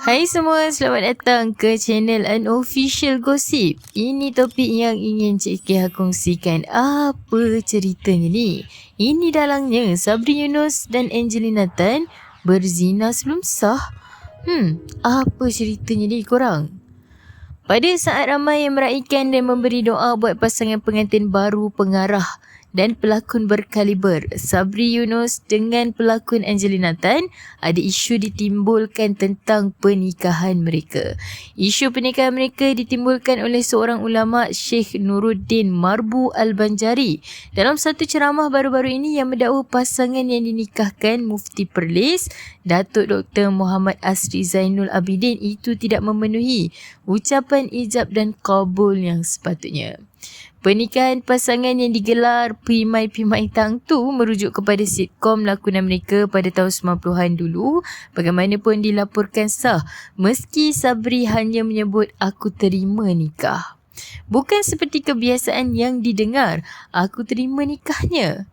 Hai semua, selamat datang ke channel Unofficial Gossip. Ini topik yang ingin Cik Keh kongsikan. Apa ceritanya ni? Ini dalangnya Sabri Yunus dan Angelina Tan berzina sebelum sah. Apa ceritanya ni korang? Pada saat ramai yang meraihkan dan memberi doa buat pasangan pengantin baru pengarah dan pelakon berkaliber Sabri Yunus dengan pelakon Angelina Tan, ada isu ditimbulkan tentang pernikahan mereka. Isu pernikahan mereka ditimbulkan oleh seorang ulama, Sheikh Nuruddin Marbu Al-Banjari, dalam satu ceramah baru-baru ini yang mendakwa pasangan yang dinikahkan Mufti Perlis, Datuk Dr. Muhammad Asri Zainul Abidin itu tidak memenuhi ucapan ijab dan qabul yang sepatutnya. Pernikahan pasangan yang digelar Pimai-Pimai Tang tu merujuk kepada sitkom lakonan mereka pada tahun 90-an dulu. Bagaimanapun dilaporkan sah meski Sabri hanya menyebut aku terima nikah. Bukan seperti kebiasaan yang didengar, aku terima nikahnya.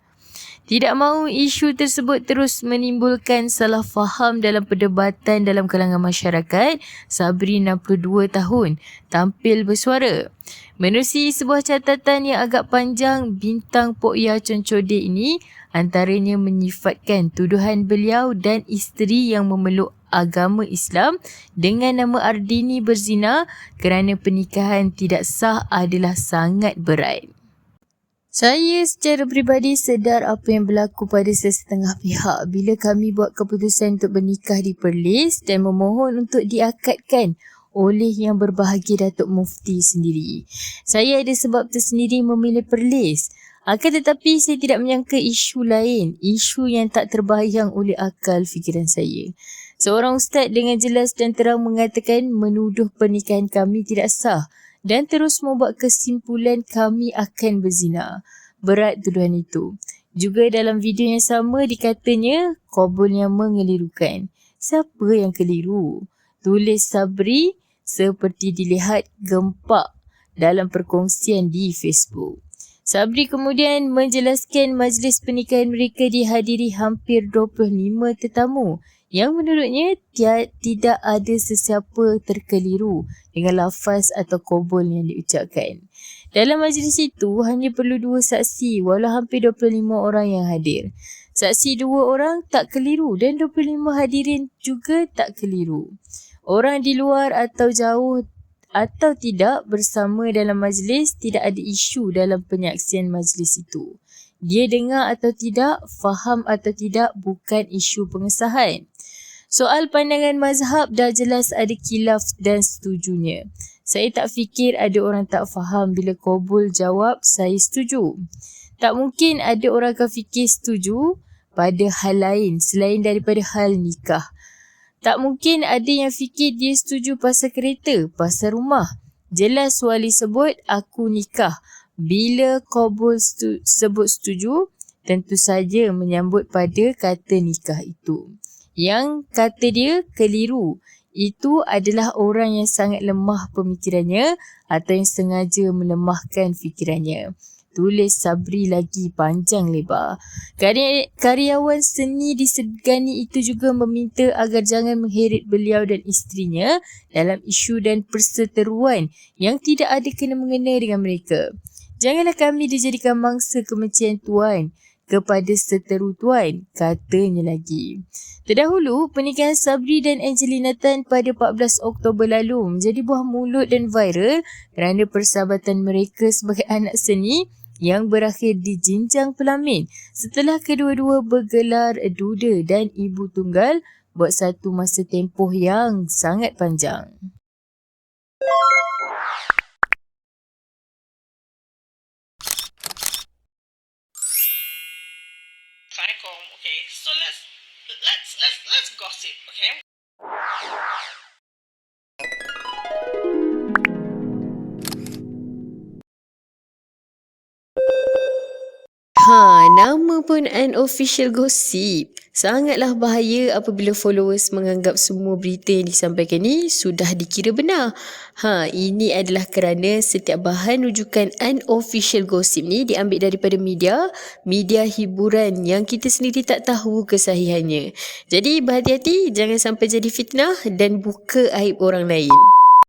Tidak mahu isu tersebut terus menimbulkan salah faham dalam perdebatan dalam kalangan masyarakat, Sabri 62 tahun tampil bersuara. Menerusi sebuah catatan yang agak panjang, bintang Pok Ya Concode ini antaranya menyifatkan tuduhan beliau dan isteri yang memeluk agama Islam dengan nama Ardini berzina kerana pernikahan tidak sah adalah sangat berat. Saya secara peribadi sedar apa yang berlaku pada sesetengah pihak bila kami buat keputusan untuk bernikah di Perlis dan memohon untuk diakadkan oleh yang berbahagia Datuk Mufti sendiri. Saya ada sebab tersendiri memilih Perlis. Akan tetapi saya tidak menyangka isu lain, isu yang tak terbayang oleh akal fikiran saya. Seorang ustaz dengan jelas dan terang mengatakan menuduh pernikahan kami tidak sah dan terus membuat kesimpulan kami akan berzina. Berat tuduhan itu. Juga dalam video yang sama dikatanya qabulnya mengelirukan. Siapa yang keliru? Tulis Sabri seperti dilihat gempak dalam perkongsian di Facebook. Sabri kemudian menjelaskan majlis pernikahan mereka dihadiri hampir 25 tetamu yang menurutnya tidak ada sesiapa terkeliru dengan lafaz atau qabul yang diucapkan. Dalam majlis itu hanya perlu 2 saksi walau hampir 25 orang yang hadir. Saksi 2 orang tak keliru dan 25 hadirin juga tak keliru. Orang di luar atau jauh atau tidak bersama dalam majlis, tidak ada isu dalam penyaksian majlis itu. Dia dengar atau tidak, faham atau tidak, bukan isu pengesahan. Soal pandangan mazhab dah jelas ada khilaf dan setujunya. Saya tak fikir ada orang tak faham bila qabul jawab saya setuju. Tak mungkin ada orang akan fikir setuju pada hal lain selain daripada hal nikah. Tak mungkin ada yang fikir dia setuju pasal kereta, pasal rumah. Jelas wali sebut aku nikah. Bila qabul sebut setuju, tentu saja menyambut pada kata nikah itu. Yang kata dia keliru, itu adalah orang yang sangat lemah pemikirannya atau yang sengaja melemahkan fikirannya. Tulis Sabri lagi panjang lebar. Karyawan seni disegani itu juga meminta agar jangan mengheret beliau dan isterinya dalam isu dan perseteruan yang tidak ada kena-mengena dengan mereka. Janganlah kami dijadikan mangsa kebencian tuan kepada seteru tuan, katanya lagi. Terdahulu, pernikahan Sabri dan Angelina Tan pada 14 Oktober lalu menjadi buah mulut dan viral kerana persahabatan mereka sebagai anak seni yang berakhir di jenjang pelamin setelah kedua-dua bergelar duda dan ibu tunggal buat satu masa tempoh yang sangat panjang. Assalamualaikum. Okay, so let's gossip, okay? Nama pun unofficial gossip. Sangatlah bahaya apabila followers menganggap semua berita yang disampaikan ni sudah dikira benar. Ini adalah kerana setiap bahan rujukan unofficial gossip ni diambil daripada media hiburan yang kita sendiri tak tahu kesahihannya. Jadi berhati-hati, jangan sampai jadi fitnah dan buka aib orang lain.